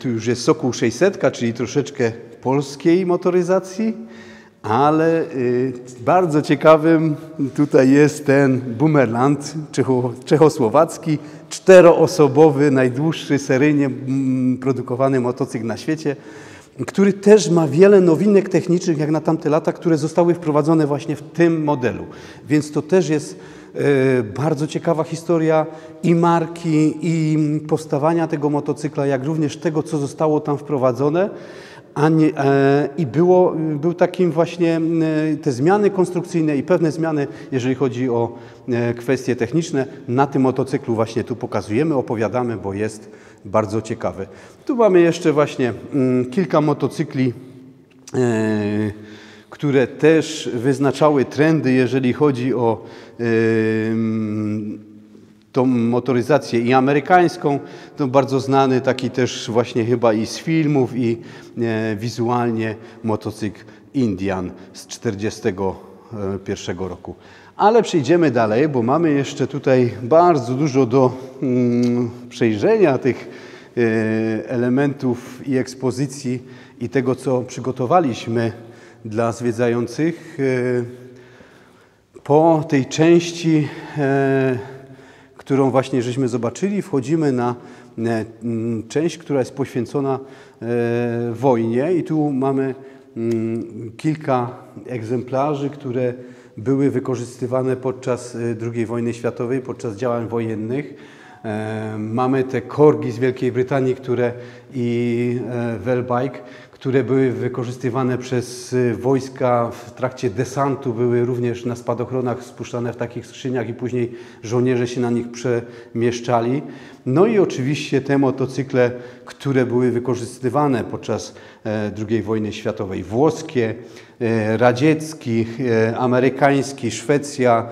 tu już jest Sokół 600, czyli troszeczkę polskiej motoryzacji, ale bardzo ciekawym tutaj jest ten Boomerland czechosłowacki, czteroosobowy, najdłuższy seryjnie produkowany motocykl na świecie, który też ma wiele nowinek technicznych jak na tamte lata, które zostały wprowadzone właśnie w tym modelu. Więc to też jest bardzo ciekawa historia i marki, i powstawania tego motocykla, jak również tego, co zostało tam wprowadzone. I był takim właśnie te zmiany konstrukcyjne i pewne zmiany, jeżeli chodzi o kwestie techniczne, na tym motocyklu właśnie tu pokazujemy, opowiadamy, bo jest bardzo ciekawy. Tu mamy jeszcze właśnie kilka motocykli, które też wyznaczały trendy, jeżeli chodzi o tą motoryzację i amerykańską, to bardzo znany taki też właśnie chyba i z filmów i wizualnie motocykl Indian z 1941 roku. Ale przejdziemy dalej, bo mamy jeszcze tutaj bardzo dużo do przejrzenia tych elementów i ekspozycji i tego, co przygotowaliśmy dla zwiedzających. Po tej części, którą właśnie żeśmy zobaczyli, wchodzimy na część, która jest poświęcona wojnie i tu mamy kilka egzemplarzy, które były wykorzystywane podczas II wojny światowej, podczas działań wojennych. Mamy te korgi z Wielkiej Brytanii, i Welbike, które były wykorzystywane przez wojska w trakcie desantu, były również na spadochronach spuszczane w takich skrzyniach i później żołnierze się na nich przemieszczali. No i oczywiście te motocykle, które były wykorzystywane podczas II wojny światowej. Włoskie, radziecki, amerykański, Szwecja,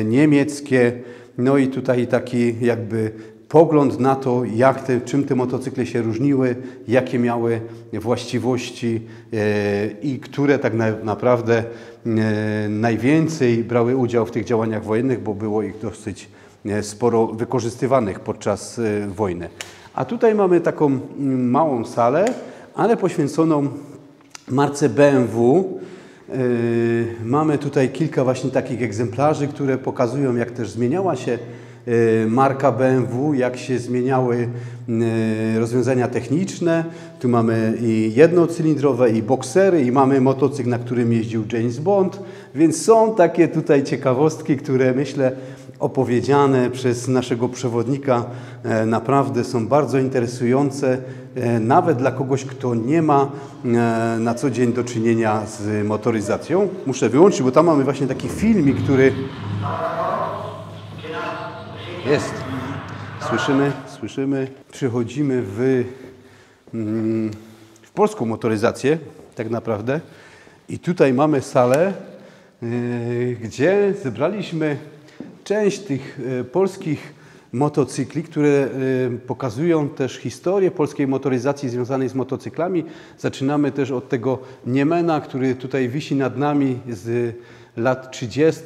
niemieckie. No i tutaj taki jakby pogląd na to, czym te motocykle się różniły, jakie miały właściwości i które tak naprawdę najwięcej brały udział w tych działaniach wojennych, bo było ich dosyć sporo wykorzystywanych podczas wojny. A tutaj mamy taką małą salę, ale poświęconą marce BMW. Mamy tutaj kilka właśnie takich egzemplarzy, które pokazują, jak też zmieniała się marka BMW, jak się zmieniały rozwiązania techniczne. Tu mamy i jednocylindrowe, i boksery, i mamy motocykl, na którym jeździł James Bond, więc są takie tutaj ciekawostki, które myślę opowiedziane przez naszego przewodnika naprawdę są bardzo interesujące, nawet dla kogoś, kto nie ma na co dzień do czynienia z motoryzacją. Muszę wyłączyć, bo tam mamy właśnie taki filmik, który jest. Słyszymy. Przechodzimy w polską motoryzację, tak naprawdę. I tutaj mamy salę, gdzie zebraliśmy część tych polskich motocykli, które pokazują też historię polskiej motoryzacji związanej z motocyklami. Zaczynamy też od tego Niemena, który tutaj wisi nad nami z lat 30.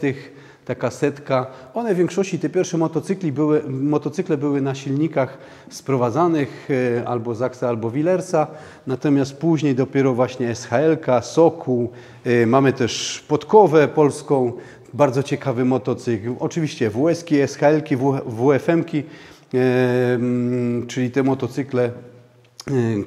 Taka setka. One w większości, te pierwsze motocykle były na silnikach sprowadzanych albo Zaxa, albo Willersa, natomiast później dopiero właśnie SHL-ka, Sokół, mamy też Podkowę polską, bardzo ciekawy motocykl, oczywiście WS-ki, SHL-ki, WFM-ki, czyli te motocykle,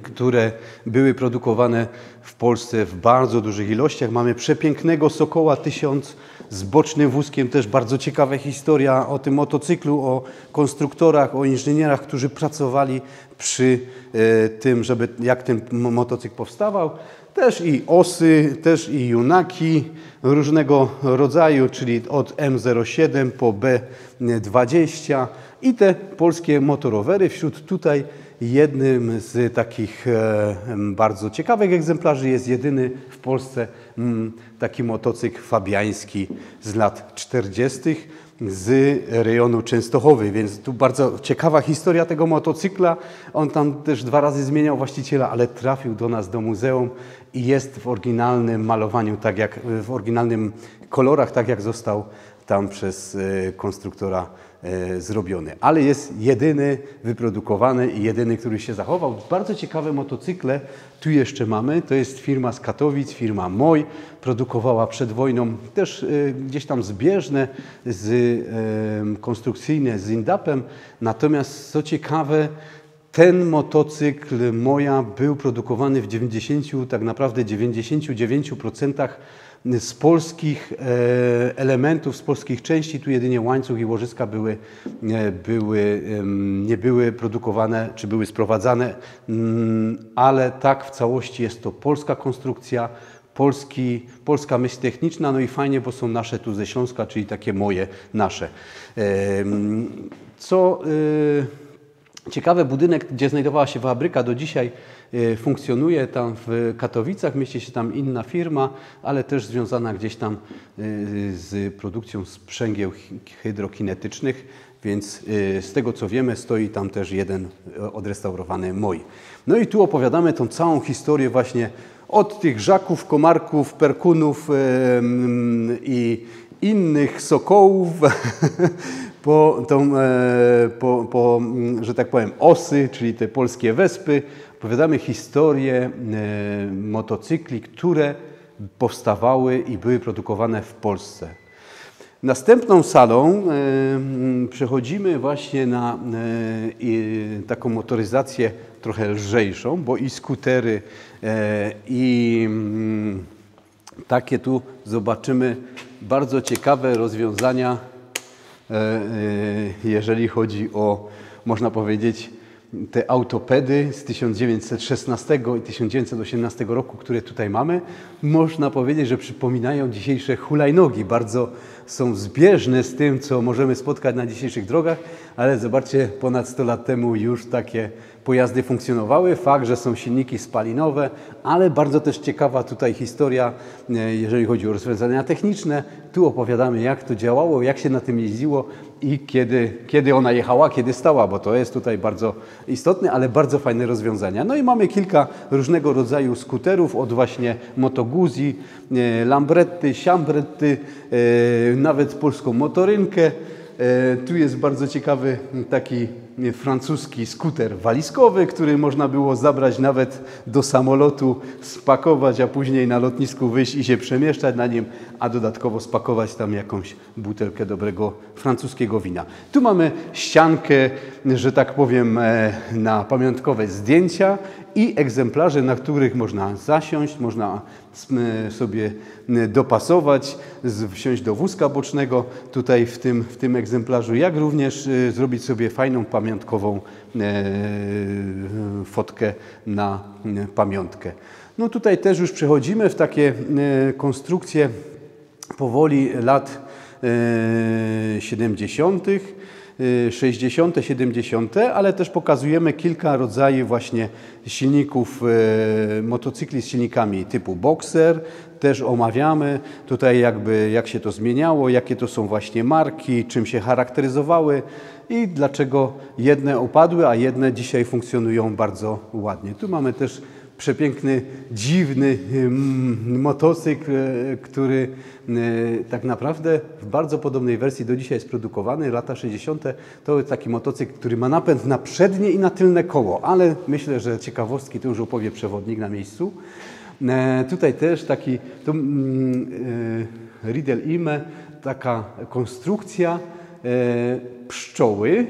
które były produkowane w Polsce w bardzo dużych ilościach. Mamy przepięknego Sokoła 1000 z bocznym wózkiem, też bardzo ciekawa historia o tym motocyklu, o konstruktorach, o inżynierach, którzy pracowali przy tym, jak ten motocykl powstawał. Też i osy, też i junaki różnego rodzaju, czyli od M07 po B20 i te polskie motorowery. Wśród tutaj jednym z takich bardzo ciekawych egzemplarzy jest jedyny w Polsce taki motocykl fabiański z lat 40. z rejonu Częstochowy, więc tu bardzo ciekawa historia tego motocykla. On tam też 2 razy zmieniał właściciela, ale trafił do nas do muzeum i jest w oryginalnym malowaniu, w oryginalnym kolorach, tak jak został tam przez konstruktora zrobiony. Ale jest jedyny wyprodukowany i jedyny, który się zachował. Bardzo ciekawe motocykle tu jeszcze mamy. To jest firma z Katowic, firma MOJ. Produkowała przed wojną też gdzieś tam zbieżne, konstrukcyjne z Indapem. Natomiast co ciekawe, ten motocykl Moja był produkowany w 99% z polskich elementów, z polskich części. Tu jedynie łańcuch i łożyska nie były produkowane, czy były sprowadzane, ale tak w całości jest to polska konstrukcja, polska myśl techniczna, no i fajnie, bo są nasze tu ze Śląska, czyli takie moje, nasze. Co Ciekawy budynek, gdzie znajdowała się fabryka, do dzisiaj funkcjonuje tam w Katowicach. Mieści się tam inna firma, ale też związana gdzieś tam z produkcją sprzęgieł hydrokinetycznych, więc z tego co wiemy, stoi tam też jeden odrestaurowany MOI. No i tu opowiadamy tą całą historię właśnie od tych żaków, komarków, perkunów i innych sokołów że tak powiem, osy, czyli te polskie wespy. Opowiadamy historię motocykli, które powstawały i były produkowane w Polsce. Następną salą przechodzimy właśnie na taką motoryzację trochę lżejszą, bo i skutery, i takie tu zobaczymy bardzo ciekawe rozwiązania, jeżeli chodzi o, można powiedzieć, te autopedy z 1916 i 1918 roku, które tutaj mamy. Można powiedzieć, że przypominają dzisiejsze hulajnogi. Bardzo są zbieżne z tym, co możemy spotkać na dzisiejszych drogach, ale zobaczcie, ponad 100 lat temu już takie pojazdy funkcjonowały. Fakt, że są silniki spalinowe, ale bardzo też ciekawa tutaj historia, jeżeli chodzi o rozwiązania techniczne. Tu opowiadamy, jak to działało, jak się na tym jeździło i kiedy ona jechała, kiedy stała, bo to jest tutaj bardzo istotne, ale bardzo fajne rozwiązania. No i mamy kilka różnego rodzaju skuterów, od właśnie Moto Guzzi, Lambretty, Siambretty, nawet polską motorynkę. Tu jest bardzo ciekawy taki francuski skuter walizkowy, który można było zabrać nawet do samolotu, spakować, a później na lotnisku wyjść i się przemieszczać na nim, a dodatkowo spakować tam jakąś butelkę dobrego francuskiego wina. Tu mamy ściankę, że tak powiem, na pamiątkowe zdjęcia i egzemplarze, na których można zasiąść, można sobie dopasować, wsiąść do wózka bocznego tutaj w tym egzemplarzu, jak również zrobić sobie fajną pamiątkową fotkę na pamiątkę. No tutaj też już przechodzimy w takie konstrukcje powoli lat 70., 60., 70., ale też pokazujemy kilka rodzajów właśnie silników, motocykli z silnikami typu Boxer. Też omawiamy tutaj jak się to zmieniało, jakie to są właśnie marki, czym się charakteryzowały i dlaczego jedne opadły, a jedne dzisiaj funkcjonują bardzo ładnie. Tu mamy też przepiękny, dziwny motocykl, który tak naprawdę w bardzo podobnej wersji do dzisiaj jest produkowany. Lata 60. to jest taki motocykl, który ma napęd na przednie i na tylne koło, ale myślę, że ciekawostki to już opowie przewodnik na miejscu. Tutaj też taki Riedel Ime, taka konstrukcja pszczoły.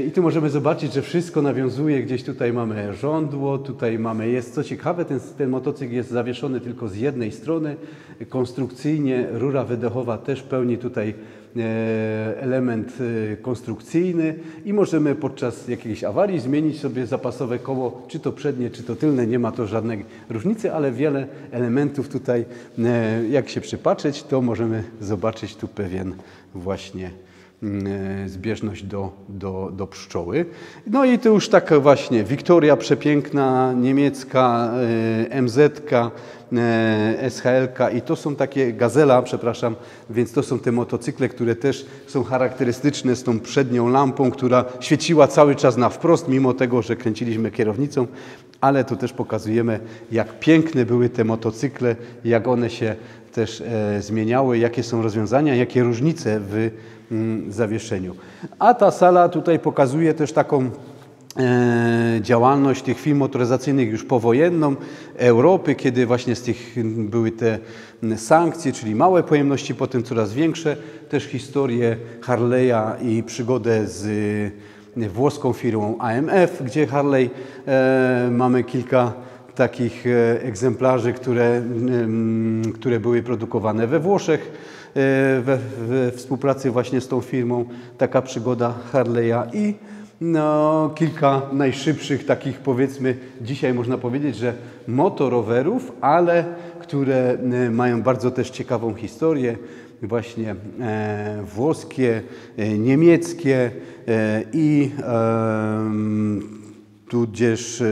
I tu możemy zobaczyć, że wszystko nawiązuje, gdzieś tutaj mamy żądło, tutaj jest co ciekawe, ten motocykl jest zawieszony tylko z jednej strony, konstrukcyjnie rura wydechowa też pełni tutaj element konstrukcyjny i możemy podczas jakiejś awarii zmienić sobie zapasowe koło, czy to przednie, czy to tylne, nie ma to żadnej różnicy, ale wiele elementów tutaj, jak się przypatrzeć, to możemy zobaczyć tu pewien właśnie zbieżność do pszczoły. No i to już taka właśnie Wiktoria przepiękna, niemiecka, MZ-ka, SHL-ka i to są takie Gazela, przepraszam, więc to są te motocykle, które też są charakterystyczne z tą przednią lampą, która świeciła cały czas na wprost, mimo tego, że kręciliśmy kierownicą, ale tu też pokazujemy, jak piękne były te motocykle, jak one się też zmieniały, jakie są rozwiązania, jakie różnice w zawieszeniu. A ta sala tutaj pokazuje też taką działalność tych firm motoryzacyjnych już powojenną Europy, kiedy właśnie z tych były te sankcje, czyli małe pojemności, potem coraz większe. Też historię Harley'a i przygodę z włoską firmą AMF, gdzie Harley mamy kilka takich egzemplarzy, które były produkowane we Włoszech we współpracy właśnie z tą firmą. Taka przygoda Harley'a i kilka najszybszych takich, powiedzmy, dzisiaj można powiedzieć, że motorowerów, ale które mają bardzo też ciekawą historię. właśnie włoskie, niemieckie i tudzież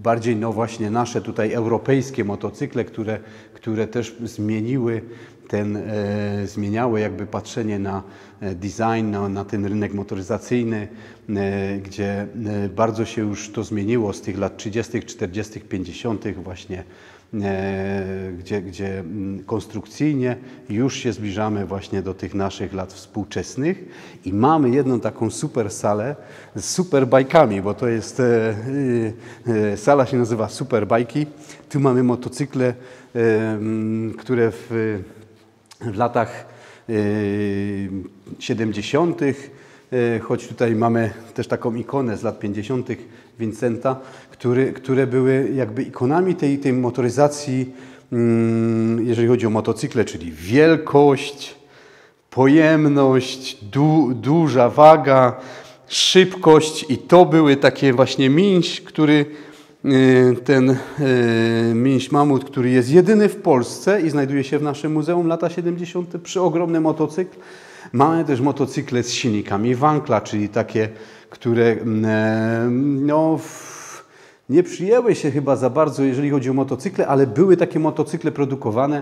bardziej no właśnie nasze tutaj europejskie motocykle, które też zmieniały jakby patrzenie na design, na ten rynek motoryzacyjny, gdzie bardzo się już to zmieniło z tych lat 30., 40., 50. właśnie, gdzie konstrukcyjnie już się zbliżamy właśnie do tych naszych lat współczesnych i mamy jedną taką super salę z super bajkami, bo to jest, sala się nazywa Super Bajki. Tu mamy motocykle, które w latach 70., choć tutaj mamy też taką ikonę z lat 50. Vincenta, które były jakby ikonami tej motoryzacji, jeżeli chodzi o motocykle, czyli wielkość, pojemność, duża waga, szybkość i to były takie właśnie mięś, ten mięś mamut, który jest jedyny w Polsce i znajduje się w naszym muzeum lata 70. Przeogromny motocykl. Mamy też motocykle z silnikami Wankla, czyli takie, które no, nie przyjęły się chyba za bardzo, jeżeli chodzi o motocykle, ale były takie motocykle produkowane.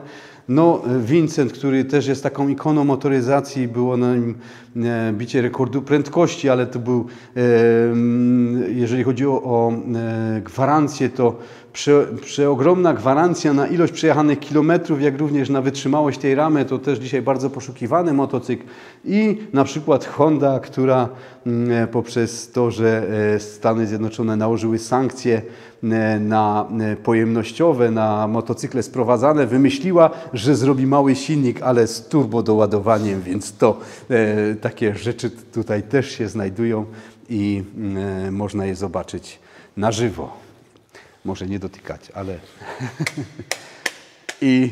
No, Vincent, który też jest taką ikoną motoryzacji, było na nim bicie rekordu prędkości, ale to był, jeżeli chodzi o gwarancję, to przeogromna gwarancja na ilość przejechanych kilometrów, jak również na wytrzymałość tej ramy, to też dzisiaj bardzo poszukiwany motocykl. I na przykład Honda, która poprzez to, że Stany Zjednoczone nałożyły sankcje pojemnościowe na motocykle sprowadzane, wymyśliła, że zrobi mały silnik, ale z turbodoładowaniem, więc to takie rzeczy tutaj też się znajdują i można je zobaczyć na żywo. Może nie dotykać, ale... I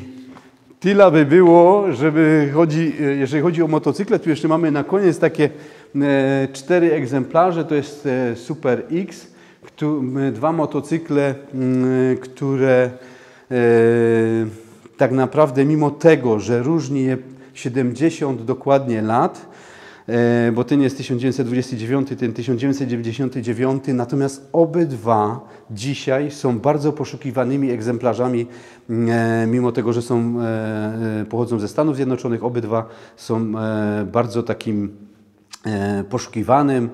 tyle by było, jeżeli chodzi o motocykle. Tu jeszcze mamy na koniec takie 4 egzemplarze. To jest Super X, dwa motocykle, które tak naprawdę mimo tego, że różni je 70 dokładnie lat, bo ten jest 1929, ten 1999, natomiast obydwa dzisiaj są bardzo poszukiwanymi egzemplarzami, mimo tego, że pochodzą ze Stanów Zjednoczonych, obydwa są bardzo takim poszukiwanym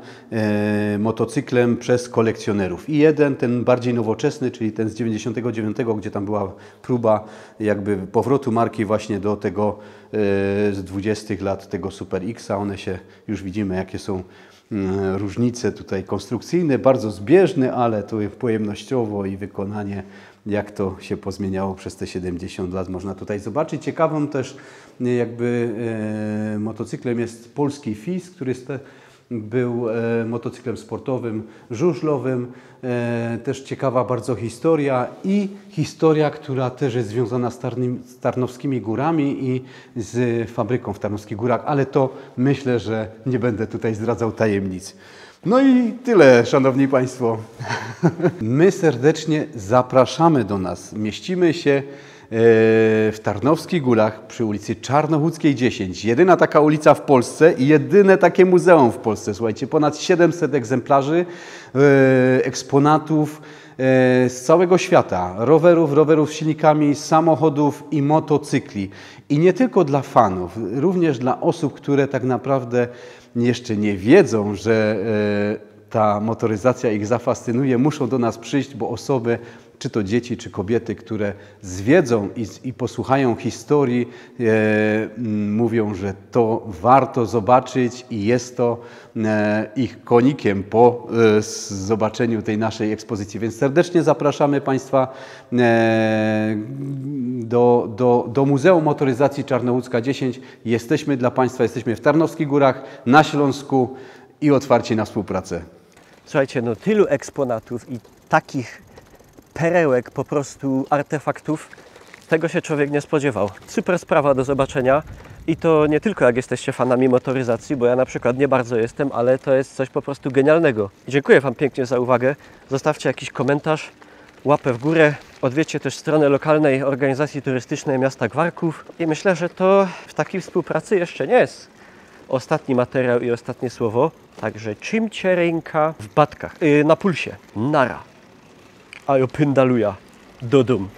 motocyklem przez kolekcjonerów. I jeden, ten bardziej nowoczesny, czyli ten z 99, gdzie tam była próba jakby powrotu marki właśnie do tego z 20 lat, tego Super X-a. One się, już widzimy jakie są różnice tutaj konstrukcyjne, bardzo zbieżne, ale tu pojemnościowo i wykonanie, jak to się pozmieniało przez te 70 lat, można tutaj zobaczyć. Ciekawym też jakby motocyklem jest polski FIS, który był motocyklem sportowym, żużlowym. Też ciekawa bardzo historia i historia, która też jest związana z Tarnowskimi Górami i z fabryką w Tarnowskich Górach, ale to myślę, że nie będę tutaj zdradzał tajemnic. No i tyle, Szanowni Państwo. My serdecznie zapraszamy do nas. Mieścimy się w Tarnowskich Górach przy ulicy Czarnochódzkiej 10. Jedyna taka ulica w Polsce i jedyne takie muzeum w Polsce. Słuchajcie, ponad 700 egzemplarzy, eksponatów z całego świata. Rowerów z silnikami, samochodów i motocykli. I nie tylko dla fanów, również dla osób, które tak naprawdę jeszcze nie wiedzą, że ta motoryzacja ich zafascynuje, muszą do nas przyjść, bo osoby, czy to dzieci, czy kobiety, które zwiedzą i posłuchają historii, mówią, że to warto zobaczyć i jest to ich konikiem po zobaczeniu tej naszej ekspozycji. Więc serdecznie zapraszamy Państwa do Muzeum Motoryzacji Czarnochódzka 10. Jesteśmy dla Państwa, jesteśmy w Tarnowskich Górach, na Śląsku i otwarci na współpracę. Słuchajcie, no tylu eksponatów i takich perełek, po prostu artefaktów, tego się człowiek nie spodziewał. Super sprawa do zobaczenia i to nie tylko jak jesteście fanami motoryzacji, bo ja na przykład nie bardzo jestem, ale to jest coś po prostu genialnego. Dziękuję Wam pięknie za uwagę. Zostawcie jakiś komentarz, łapę w górę Odwiedźcie też stronę lokalnej organizacji turystycznej miasta Gwarków i myślę, że to w takiej współpracy jeszcze nie jest ostatni materiał i ostatnie słowo. Także czymcie ręka w batkach, na pulsie. Nara. A jo pyndaluja. Do dum.